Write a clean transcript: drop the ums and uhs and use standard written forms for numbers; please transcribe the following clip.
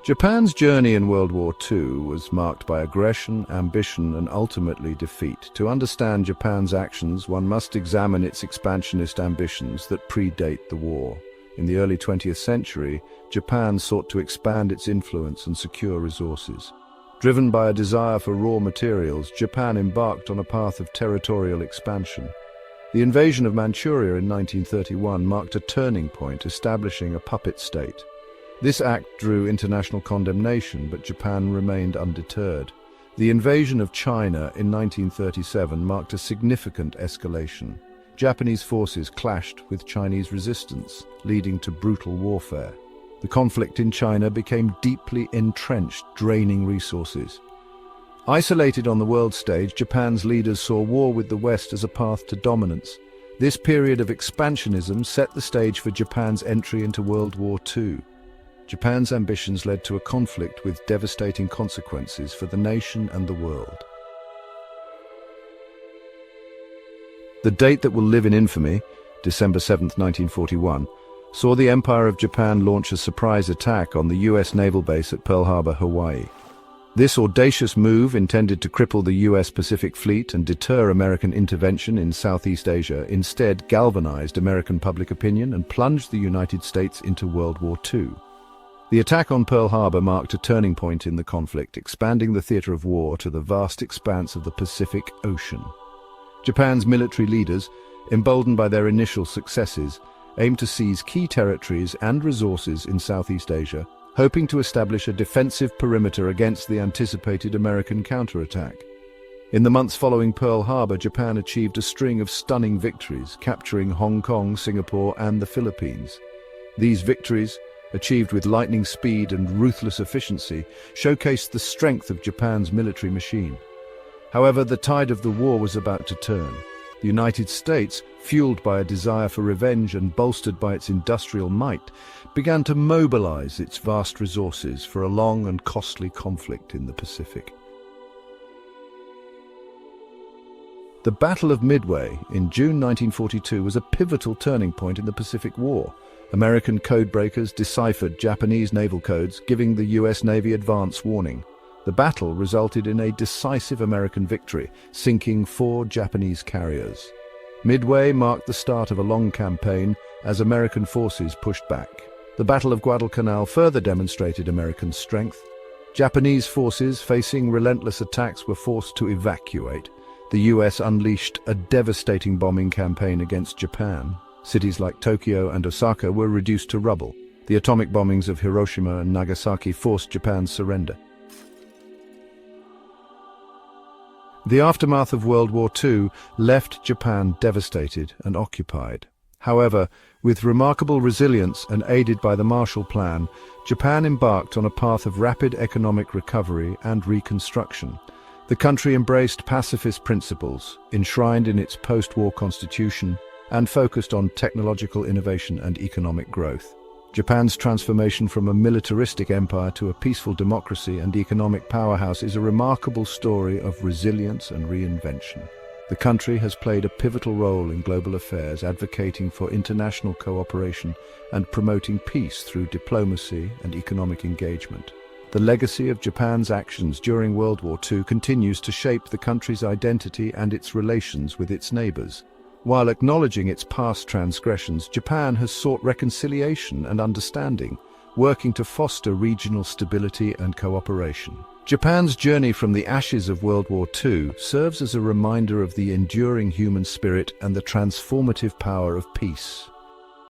Japan's journey in World War II was marked by aggression, ambition, and ultimately defeat. To understand Japan's actions, one must examine its expansionist ambitions that predate the war. In the early 20th century, Japan sought to expand its influence and secure resources. Driven by a desire for raw materials, Japan embarked on a path of territorial expansion. The invasion of Manchuria in 1931 marked a turning point, establishing a puppet state. This act drew international condemnation, but Japan remained undeterred. The invasion of China in 1937 marked a significant escalation. Japanese forces clashed with Chinese resistance, leading to brutal warfare. The conflict in China became deeply entrenched, draining resources. Isolated on the world stage, Japan's leaders saw war with the West as a path to dominance. This period of expansionism set the stage for Japan's entry into World War II. Japan's ambitions led to a conflict with devastating consequences for the nation and the world. The date that will live in infamy, December 7, 1941, saw the Empire of Japan launch a surprise attack on the US naval base at Pearl Harbor, Hawaii. This audacious move, intended to cripple the US Pacific Fleet and deter American intervention in Southeast Asia, instead galvanized American public opinion and plunged the United States into World War II. The attack on Pearl Harbor marked a turning point in the conflict, expanding the theater of war to the vast expanse of the Pacific Ocean. Japan's military leaders, emboldened by their initial successes, aimed to seize key territories and resources in Southeast Asia, hoping to establish a defensive perimeter against the anticipated American counterattack. In the months following Pearl Harbor, Japan achieved a string of stunning victories, capturing Hong Kong, Singapore, and the Philippines. These victories, achieved with lightning speed and ruthless efficiency, showcased the strength of Japan's military machine. However, the tide of the war was about to turn. The United States, fueled by a desire for revenge and bolstered by its industrial might, began to mobilize its vast resources for a long and costly conflict in the Pacific. The Battle of Midway in June 1942 was a pivotal turning point in the Pacific War. American codebreakers deciphered Japanese naval codes, giving the US Navy advance warning. The battle resulted in a decisive American victory, sinking 4 Japanese carriers. Midway marked the start of a long campaign as American forces pushed back. The Battle of Guadalcanal further demonstrated American strength. Japanese forces, facing relentless attacks, were forced to evacuate. The US unleashed a devastating bombing campaign against Japan. Cities like Tokyo and Osaka were reduced to rubble. The atomic bombings of Hiroshima and Nagasaki forced Japan's surrender. The aftermath of World War II left Japan devastated and occupied. However, with remarkable resilience and aided by the Marshall Plan, Japan embarked on a path of rapid economic recovery and reconstruction. The country embraced pacifist principles, enshrined in its post-war constitution, and focused on technological innovation and economic growth. Japan's transformation from a militaristic empire to a peaceful democracy and economic powerhouse is a remarkable story of resilience and reinvention. The country has played a pivotal role in global affairs, advocating for international cooperation and promoting peace through diplomacy and economic engagement. The legacy of Japan's actions during World War II continues to shape the country's identity and its relations with its neighbors. While acknowledging its past transgressions, Japan has sought reconciliation and understanding, working to foster regional stability and cooperation. Japan's journey from the ashes of World War II serves as a reminder of the enduring human spirit and the transformative power of peace.